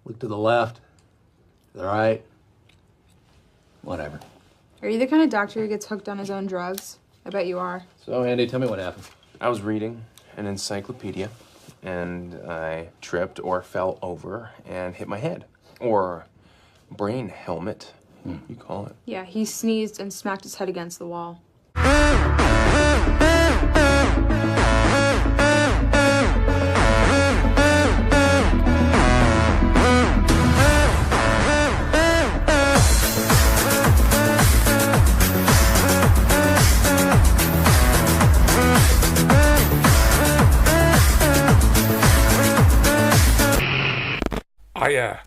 Look to the left, to the right, whatever. Are you the kind of doctor who gets hooked on his own drugs? I bet you are. So, Andy, tell me what happened. I was reading an encyclopedia, and I tripped or fell over and hit my head. Or brain helmet, you call it. Yeah, he sneezed and smacked his head against the wall. Hiya!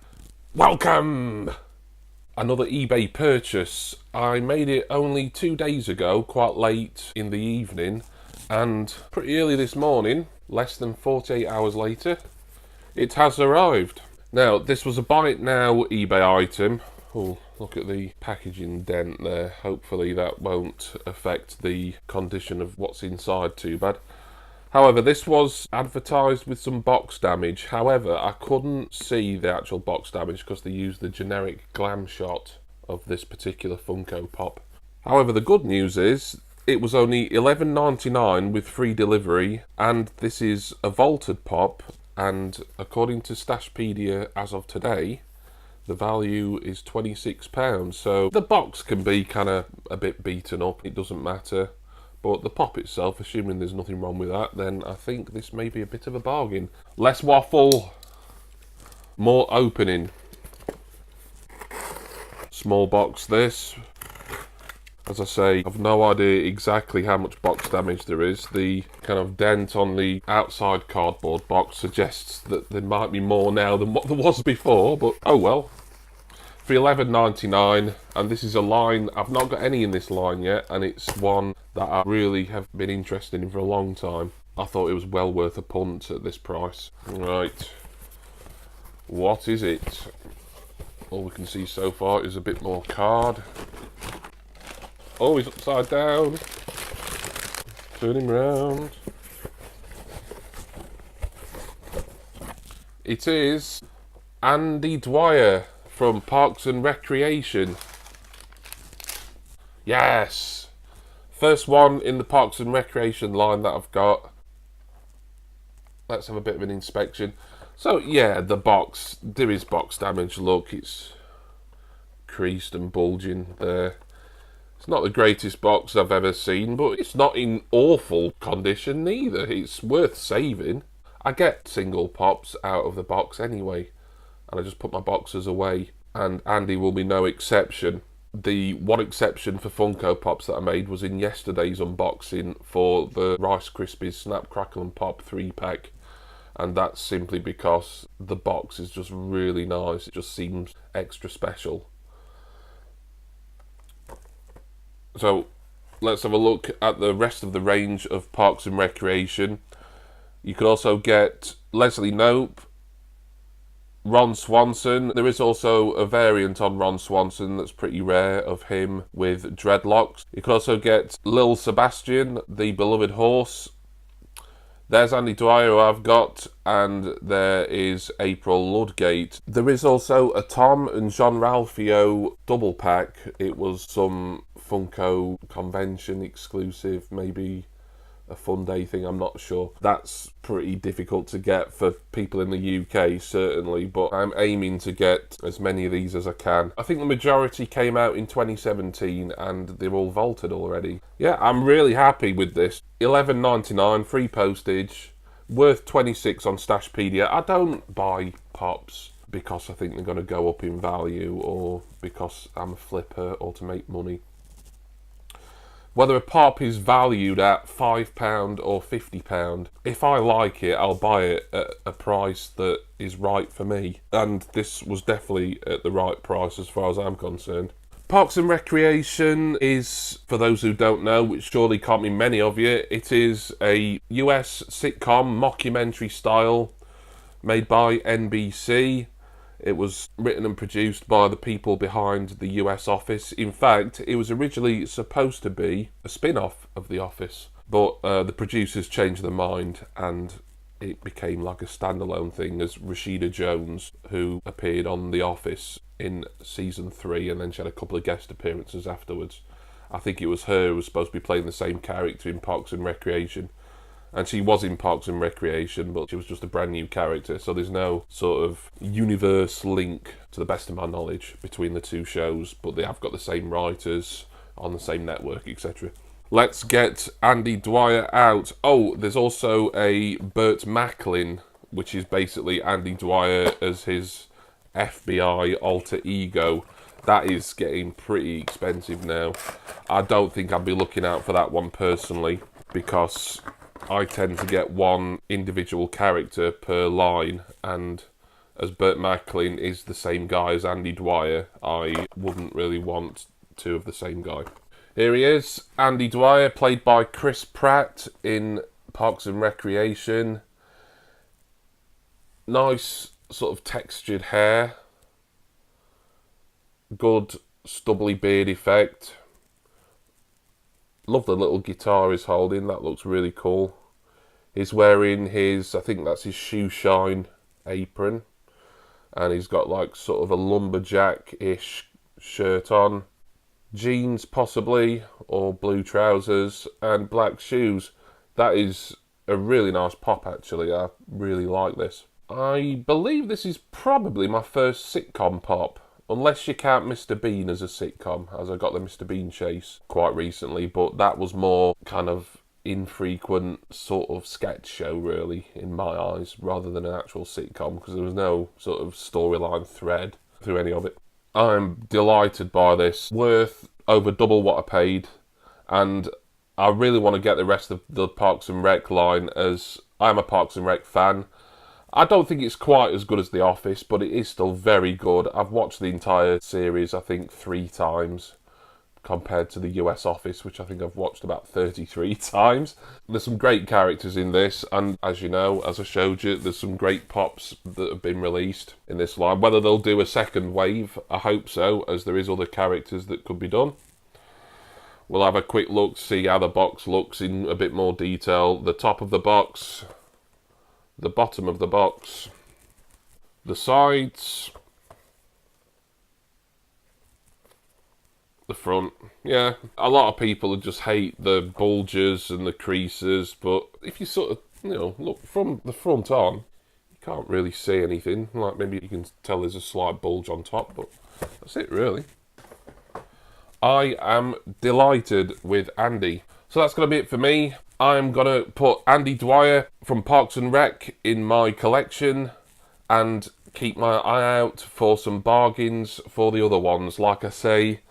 Welcome! Another eBay purchase. I made it only 2 days ago, quite late in the evening, and pretty early this morning, less than 48 hours later, it has arrived. Now, this was a buy it now eBay item. Oh, look at the packaging dent there. Hopefully that won't affect the condition of what's inside too bad. However, this was advertised with some box damage. However, I couldn't see the actual box damage because they used the generic glam shot of this particular Funko Pop. However, the good news is it was only $11.99 with free delivery, and this is a vaulted pop, and according to Stashpedia as of today, the value is £26. So the box can be kind of a bit beaten up, it doesn't matter. But the pop itself, assuming there's nothing wrong with that, then I think this may be a bit of a bargain. Less waffle, more opening. Small box this. As I say, I've no idea exactly how much box damage there is. The kind of dent on the outside cardboard box suggests that there might be more now than what there was before, but oh well. For $11.99, and this is a line, I've not got any in this line yet, and it's one that I really have been interested in for a long time. I thought it was well worth a punt at this price. Right, what is it? All we can see so far is a bit more card. Oh, he's upside down. Turn him round. It is Andy Dwyer from Parks and Recreation. Yes! First one in the Parks and Recreation line that I've got. Let's have a bit of an inspection. So yeah, the box, there is box damage. Look, it's creased and bulging there. It's not the greatest box I've ever seen, but it's not in awful condition neither. It's worth saving. I get single pops out of the box anyway, and I just put my boxes away, and Andy will be no exception. The one exception for Funko Pops that I made was in yesterday's unboxing for the Rice Krispies Snap, Crackle and Pop 3-pack, and that's simply because the box is just really nice. It just seems extra special. So let's have a look at the rest of the range of Parks and Recreation. You could also get Leslie Knope, Ron Swanson. There is also a variant on Ron Swanson that's pretty rare of him with dreadlocks. You could also get Lil Sebastian, the beloved horse. There's Andy Dwyer, who I've got, and there is April Ludgate. There is also a Tom and John Ralphio double pack. It was some Funko convention exclusive, maybe a fun day thing, I'm not sure. That's pretty difficult to get for people in the UK, certainly, but I'm aiming to get as many of these as I can. I think the majority came out in 2017 and they're all vaulted already. Yeah, I'm really happy with this. $11.99, free postage, worth $26 on Stashpedia. I don't buy pops because I think they're going to go up in value or because I'm a flipper or to make money. Whether a pop is valued at £5 or £50, if I like it, I'll buy it at a price that is right for me. And this was definitely at the right price as far as I'm concerned. Parks and Recreation is, for those who don't know, which surely can't be many of you, it is a US sitcom, mockumentary style, made by NBC. It was written and produced by the people behind the US Office. In fact, it was originally supposed to be a spin-off of The Office, but the producers changed their mind and it became like a standalone thing as Rashida Jones, who appeared on The Office in season 3, and then she had a couple of guest appearances afterwards. I think it was her who was supposed to be playing the same character in Parks and Recreation. And she was in Parks and Recreation, but she was just a brand new character. So there's no sort of universe link, to the best of my knowledge, between the two shows. But they have got the same writers on the same network, etc. Let's get Andy Dwyer out. Oh, there's also a Burt Macklin, which is basically Andy Dwyer as his FBI alter ego. That is getting pretty expensive now. I don't think I'd be looking out for that one personally, because I tend to get one individual character per line, and as Burt Macklin is the same guy as Andy Dwyer, I wouldn't really want two of the same guy. Here he is, Andy Dwyer, played by Chris Pratt in Parks and Recreation. Nice sort of textured hair. Good stubbly beard effect. Love the little guitar he's holding, that looks really cool. He's wearing his, I think that's his shoe shine apron. And he's got like sort of a lumberjack-ish shirt on. Jeans possibly, or blue trousers, and black shoes. That is a really nice pop actually, I really like this. I believe this is probably my first sitcom pop. Unless you count Mr. Bean as a sitcom, as I got the Mr. Bean chase quite recently, but that was more kind of infrequent sort of sketch show really, in my eyes, rather than an actual sitcom, because there was no sort of storyline thread through any of it. I'm delighted by this, worth over double what I paid, and I really want to get the rest of the Parks and Rec line, as I'm a Parks and Rec fan. I don't think it's quite as good as The Office, but it is still very good. I've watched the entire series, I think, 3 times, compared to the US Office, which I think I've watched about 33 times. There's some great characters in this, and as you know, as I showed you, there's some great pops that have been released in this line. Whether they'll do a second wave, I hope so, as there is other characters that could be done. We'll have a quick look, see how the box looks in a bit more detail. The top of the box, the bottom of the box, the sides, the front. Yeah, a lot of people just hate the bulges and the creases, but if you sort of, look from the front on, you can't really see anything. Like, maybe you can tell there's a slight bulge on top, but that's it really. I am delighted with Andy. So that's going to be it for me. I'm going to put Andy Dwyer from Parks and Rec in my collection and keep my eye out for some bargains for the other ones. Like I say,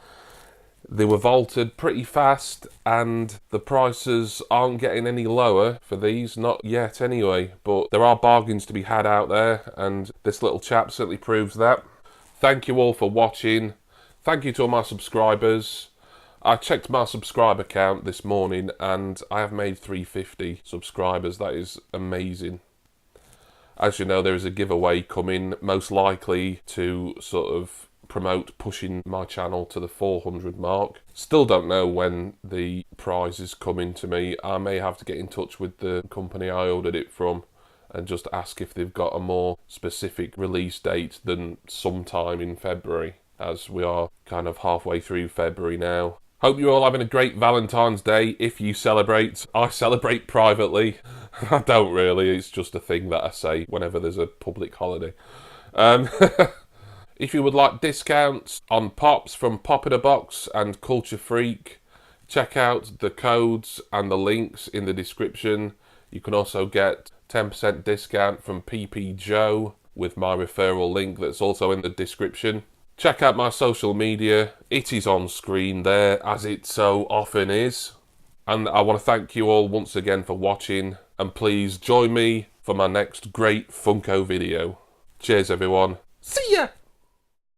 they were vaulted pretty fast and the prices aren't getting any lower for these, not yet anyway. But there are bargains to be had out there, and this little chap certainly proves that. Thank you all for watching. Thank you to all my subscribers. I checked my subscriber count this morning and I have made 350 subscribers. That is amazing. As you know, there is a giveaway coming, most likely to sort of promote pushing my channel to the 400 mark. Still don't know when the prize is coming to me. I may have to get in touch with the company I ordered it from and just ask if they've got a more specific release date than sometime in February, as we are kind of halfway through February now. Hope you're all having a great Valentine's Day, if you celebrate. I celebrate privately. I don't really, it's just a thing that I say whenever there's a public holiday. If you would like discounts on pops from Pop in a Box and Culture Freak, check out the codes and the links in the description. You can also get 10% discount from PP Joe with my referral link that's also in the description. Check out my social media, it is on screen there, as it so often is. And I want to thank you all once again for watching, and please join me for my next great Funko video. Cheers everyone, see ya!